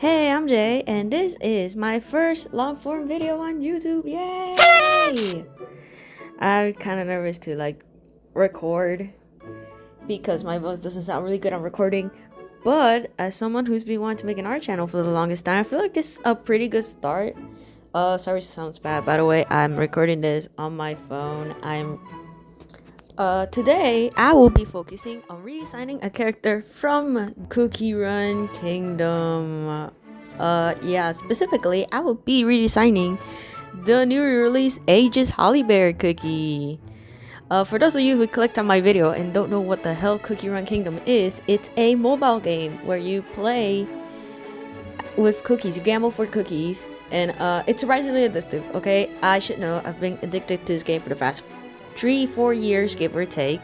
Hey, I'm Jay, and this is my first long form video on YouTube. Yay! I'm kind of nervous to record because my voice doesn't sound really good on recording. But as someone who's been wanting to make an art channel for the longest time, I feel like this is a pretty good start. Sorry if it sounds bad. By the way, I'm recording this on my phone. Today I will be focusing on redesigning a character from Cookie Run Kingdom. Specifically, I will be redesigning the newly released Aegis Hollyberry Cookie. For those of you who clicked on my video and don't know what the hell Cookie Run Kingdom is, it's a mobile game where you play with cookies, you gamble for cookies, and it's surprisingly addictive, okay? I should know, I've been addicted to this game for the past 3-4 years, give or take.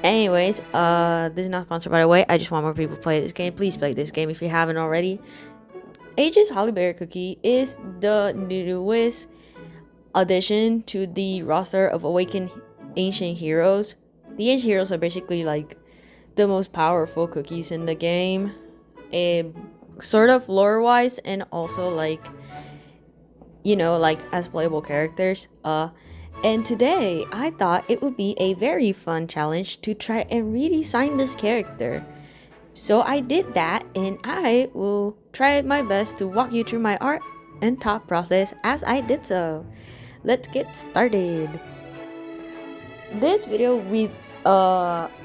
Anyways, this is not sponsored, by the way. I just want more people to play this game. Please play this game if you haven't already. Aegis Hollyberry Cookie is the newest addition to the roster of Awakened Ancient Heroes. The Ancient Heroes are basically like the most powerful cookies in the game, sort of lore-wise, and also as playable characters. And today, I thought it would be a very fun challenge to try and redesign this character. So I did that, and I will try my best to walk you through my art and thought process as I did so. Let's get started. This video we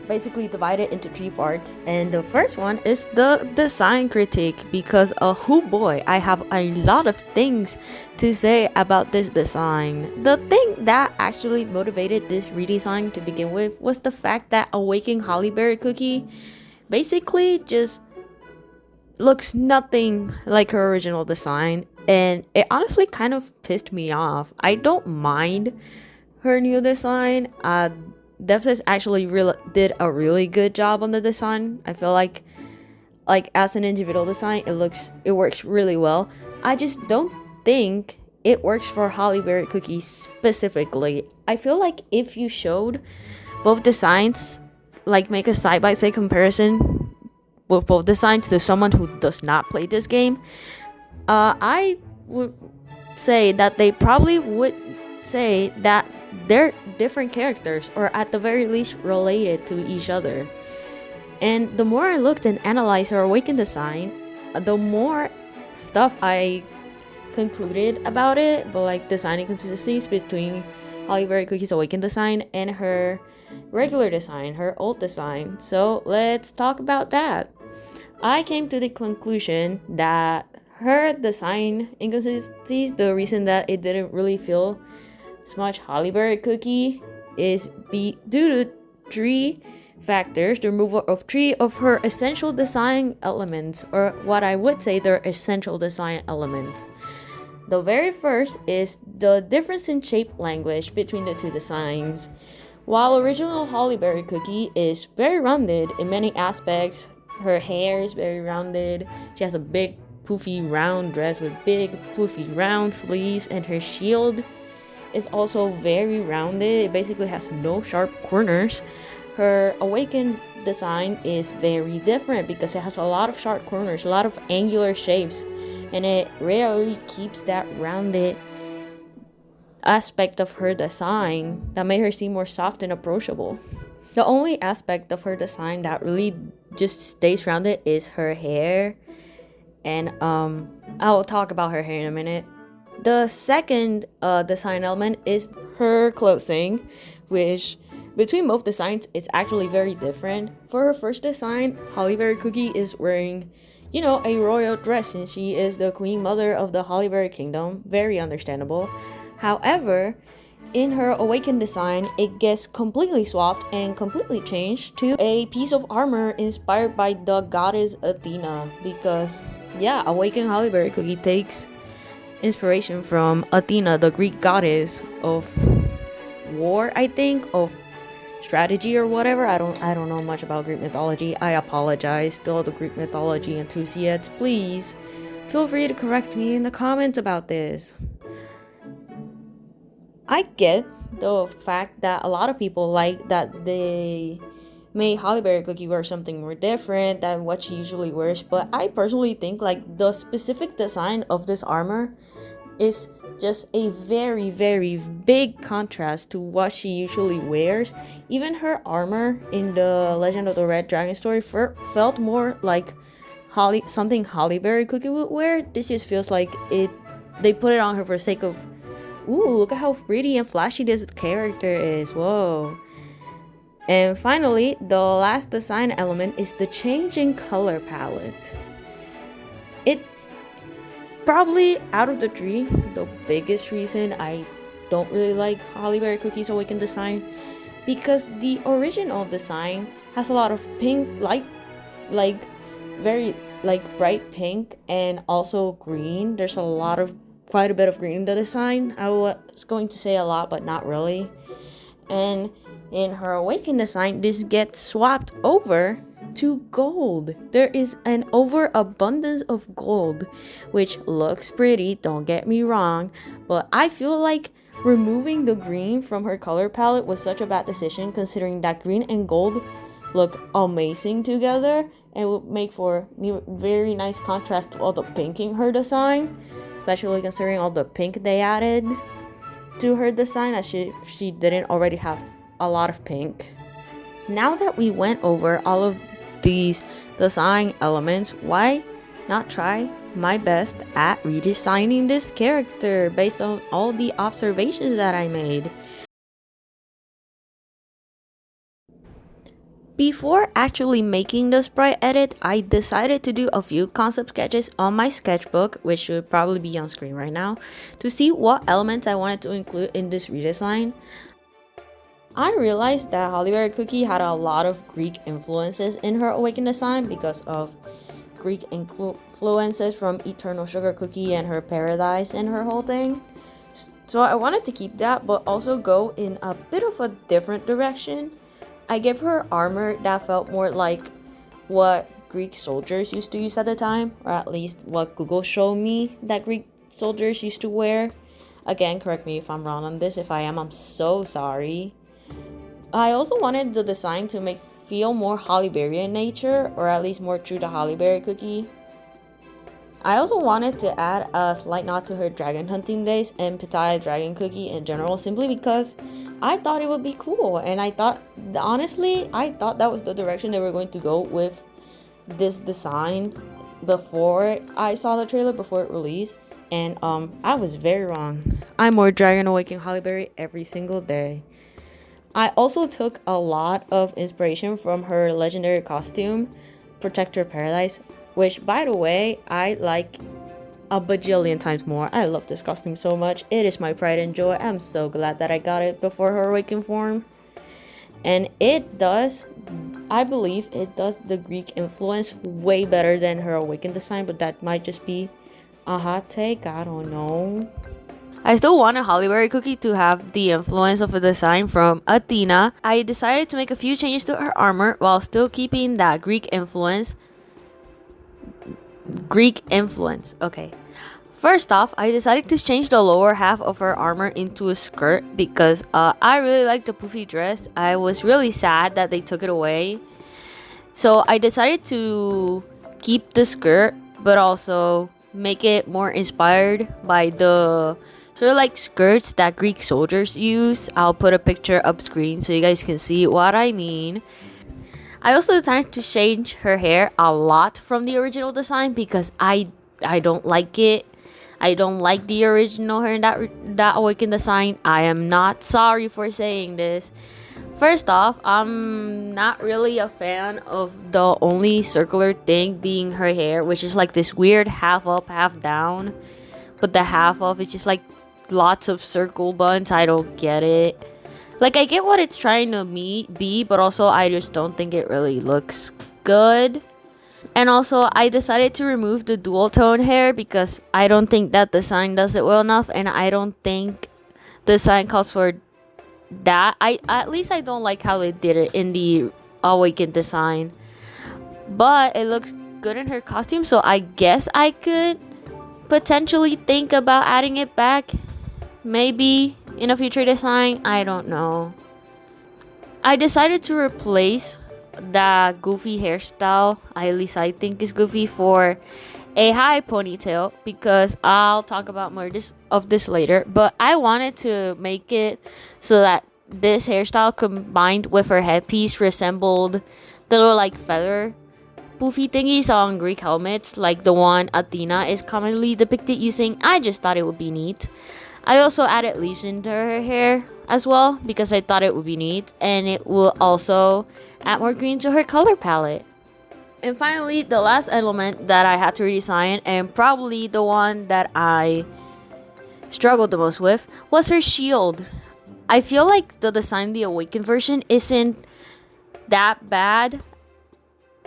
basically divided into 3 parts, and the first one is the design critique, because oh boy, I have a lot of things to say about this design. The thing that actually motivated this redesign to begin with was the fact that Awakening Hollyberry Cookie basically just looks nothing like her original design, and it honestly kind of pissed me off. I don't mind her new design. Devsisters actually did a really good job on the design. I feel like as an individual design, it works really well. I just don't think it works for Hollyberry Cookie specifically. I feel like if you showed both designs, like make a side-by-side comparison with both designs to someone who does not play this game, I would say that they probably would say that they're different characters, or at the very least related to each other. And the more I looked and analyzed her Awakened design, the more stuff I concluded about it, but like design inconsistencies between Hollyberry Cookie's Awakened design and her regular design, her old design. So let's talk about that. I came to the conclusion that her design inconsistencies, the reason that it didn't really feel as much Hollyberry Cookie, is due to 3 factors: the removal of 3 of her essential design elements, or what I would say they're essential design elements. The very first is the difference in shape language between the 2 designs. While original Hollyberry Cookie is very rounded in many aspects, her hair is very rounded, she has a big poofy round dress with big poofy round sleeves, and her shield is also very rounded. It basically has no sharp corners. Her Awakened design is very different because it has a lot of sharp corners, a lot of angular shapes, and it rarely keeps that rounded aspect of her design that made her seem more soft and approachable. The only aspect of her design that really just stays rounded is her hair, and I'll talk about her hair in a minute. The second design element is her clothing, which between both designs, it's actually very different. For her first design, Hollyberry Cookie is wearing, a royal dress, since she is the queen mother of the Hollyberry Kingdom. Very understandable. However, in her Awakened design, it gets completely swapped and completely changed to a piece of armor inspired by the goddess Athena, because, Awakened Hollyberry Cookie takes inspiration from Athena, the Greek goddess of war, I think, of strategy or whatever. I don't know much about Greek mythology. I apologize to all the Greek mythology enthusiasts. Please feel free to correct me in the comments about this. I get the fact that a lot of people like that they made Hollyberry Cookie wear something more different than what she usually wears. But I personally think like the specific design of this armor is just a very, very big contrast to what she usually wears. Even her armor in the Legend of the Red Dragon story felt more like something Hollyberry Cookie would wear. This just feels like they put it on her for the sake of, ooh, look at how pretty and flashy this character is. Whoa. And finally, the last design element is the change in color palette. It's probably out of the three the biggest reason I don't really like Hollyberry Cookie's Awakened design, because the original design has a lot of pink, like very like bright pink, and also green. There's quite a bit of green in the design. I was going to say a lot, but not really. And in her Awakened design, this gets swapped over to gold. There is an overabundance of gold, which looks pretty, don't get me wrong, but I feel like removing the green from her color palette was such a bad decision, considering that green and gold look amazing together and would make for very nice contrast to all the pink in her design, especially considering all the pink they added to her design, as she didn't already have a lot of pink. Now that we went over all of these design elements, why not try my best at redesigning this character based on all the observations that I made? Before actually making the sprite edit, I decided to do a few concept sketches on my sketchbook, which should probably be on screen right now, to see what elements I wanted to include in this redesign. I realized that Hollyberry Cookie had a lot of Greek influences in her Awakened design because of Greek influences from Eternal Sugar Cookie and her Paradise and her whole thing. So I wanted to keep that, but also go in a bit of a different direction. I gave her armor that felt more like what Greek soldiers used to use at the time, or at least what Google showed me that Greek soldiers used to wear. Again, correct me if I'm wrong on this. If I am, I'm so sorry. I also wanted the design to feel more Hollyberry in nature, or at least more true to Hollyberry Cookie. I also wanted to add a slight nod to her dragon hunting days and Pitaya Dragon Cookie in general, simply because I thought it would be cool, and honestly, I thought that was the direction they were going to go with this design before I saw the trailer, before it released, and I was very wrong. I'm more Dragon Awakening Hollyberry every single day. I also took a lot of inspiration from her legendary costume, Protector Paradise, which, by the way, I like a bajillion times more. I love this costume so much. It is my pride and joy. I'm so glad that I got it before her awakened form. And I believe it does the Greek influence way better than her awakened design, but that might just be a hot take. I don't know. I still wanted Hollyberry Cookie to have the influence of a design from Athena. I decided to make a few changes to her armor while still keeping that Greek influence. Okay. First off, I decided to change the lower half of her armor into a skirt because I really like the poofy dress. I was really sad that they took it away. So I decided to keep the skirt, but also make it more inspired by the sort of like skirts that Greek soldiers use. I'll put a picture up screen so you guys can see what I mean. I also decided to change her hair a lot from the original design because I don't like it. I don't like the original hair in that awakened design. I am not sorry for saying this. First off, I'm not really a fan of the only circular thing being her hair, which is like this weird half up, half down. But the half off is just like lots of circle buns. I don't get it. Like, I get what it's trying to be, but also I just don't think it really looks good. And also, I decided to remove the dual tone hair because I don't think that design does it well enough, and I don't think the design calls for that. At least I don't like how they did it in the Awakened design. But it looks good in her costume, so I guess I could potentially think about adding it back. Maybe in a future design, I don't know. I decided to replace that goofy hairstyle, at least I think is goofy, for a high ponytail, because I'll talk about more of this later. But I wanted to make it so that this hairstyle combined with her headpiece resembled the little like feather poofy thingies on Greek helmets, like the one Athena is commonly depicted using. I just thought it would be neat. I also added leaves into her hair as well because I thought it would be neat, and it will also add more green to her color palette. And finally, the last element that I had to redesign, and probably the one that I struggled the most with, was her shield. I feel like the design of the Awakened version isn't that bad.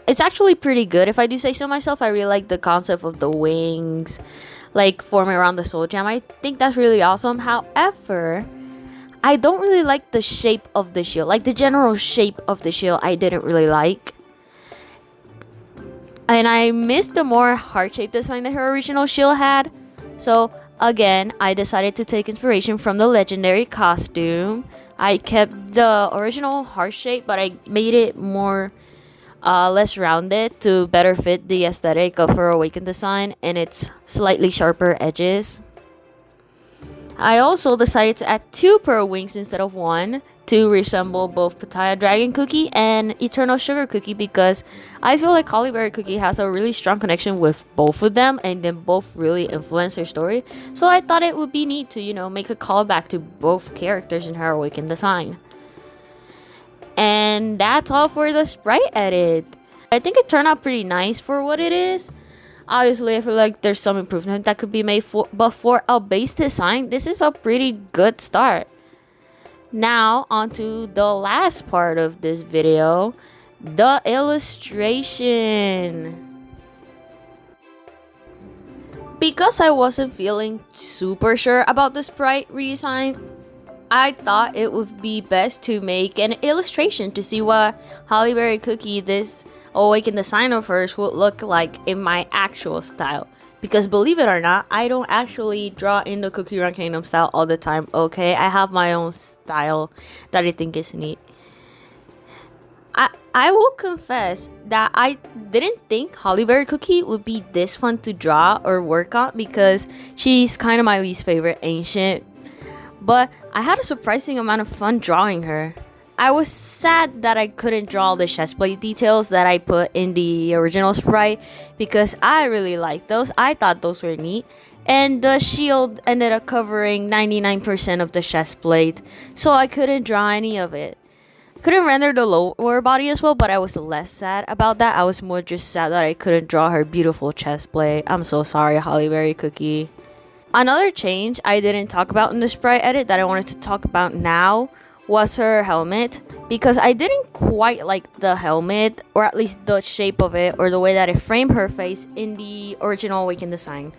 It's actually pretty good, if I do say so myself. I really like the concept of the wings, like forming around the soul gem. I think that's really awesome. However, I don't really like the shape of the shield. Like the general shape of the shield, I didn't really like. And I missed the more heart-shaped design that her original shield had. So again, I decided to take inspiration from the legendary costume. I kept the original heart shape, but I made it more less rounded to better fit the aesthetic of her Awakened design and its slightly sharper edges. I also decided to add 2 pearl wings instead of 1 to resemble both Pitaya Dragon Cookie and Eternal Sugar Cookie, because I feel like Hollyberry Cookie has a really strong connection with both of them, and then both really influence her story. So I thought it would be neat to, make a callback to both characters in her Awakened design. And that's all for the sprite edit. I think it turned out pretty nice for what it is. Obviously, I feel like there's some improvement that could be made, but for a base design, this is a pretty good start. Now, on to the last part of this video, the illustration. Because I wasn't feeling super sure about the sprite redesign, I thought it would be best to make an illustration to see what Hollyberry Cookie, this Awakened design of hers, would look like in my actual style. Because believe it or not, I don't actually draw in the Cookie Run Kingdom style all the time, okay? I have my own style that I think is neat. I will confess that I didn't think Hollyberry Cookie would be this fun to draw or work on, because she's kind of my least favorite ancient. But I had a surprising amount of fun drawing her. I was sad that I couldn't draw the chestplate details that I put in the original sprite, because I really liked those. I thought those were neat. And the shield ended up covering 99% of the chestplate, so I couldn't draw any of it. Couldn't render the lower body as well, but I was less sad about that. I was more just sad that I couldn't draw her beautiful chestplate. I'm so sorry, Hollyberry Cookie. Another change I didn't talk about in the sprite edit that I wanted to talk about now was her helmet, because I didn't quite like the helmet, or at least the shape of it, or the way that it framed her face in the original Awakened design.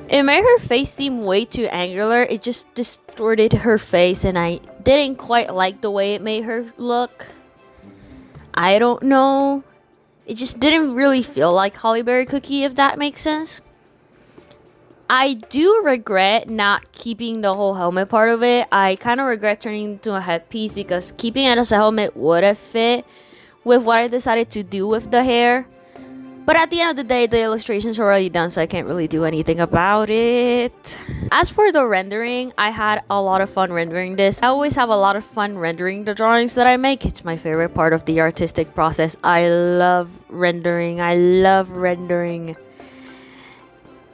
It made her face seem way too angular. It just distorted her face, and I didn't quite like the way it made her look. I don't know. It just didn't really feel like Hollyberry Cookie, if that makes sense. I do regret not keeping the whole helmet part of it. I kind of regret turning it into a headpiece, because keeping it as a helmet would have fit with what I decided to do with the hair. But at the end of the day, the illustrations are already done, so I can't really do anything about it. As for the rendering, I had a lot of fun rendering this. I always have a lot of fun rendering the drawings that I make. It's my favorite part of the artistic process. I love rendering.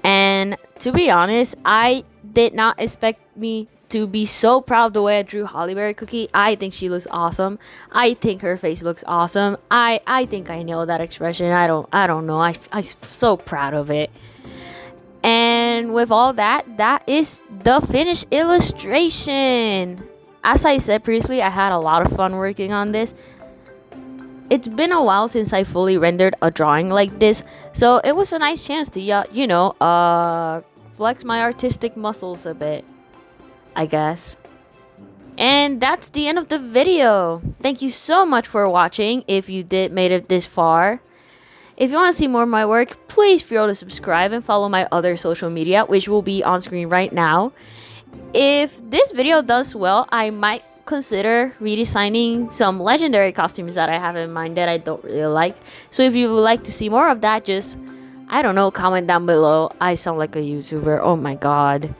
And to be honest, I did not expect me to be so proud of the way I drew Hollyberry Cookie. I think she looks awesome. I think her face looks awesome. I think I nailed that expression. I don't know. I'm so proud of it. And with all that, that is the finished illustration. As I said previously, I had a lot of fun working on this. It's been a while since I fully rendered a drawing like this, so it was a nice chance to, flex my artistic muscles a bit, I guess. And that's the end of the video. Thank you so much for watching, if you did made it this far. If you want to see more of my work, please feel free to subscribe and follow my other social media, which will be on screen right now. If this video does well, I might consider redesigning some legendary costumes that I have in mind that I don't really like. So if you would like to see more of that, just, I don't know, comment down below. I sound like a YouTuber. Oh my god.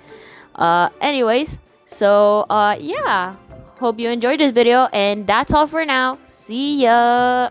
Anyways, so yeah. Hope you enjoyed this video, and that's all for now. See ya!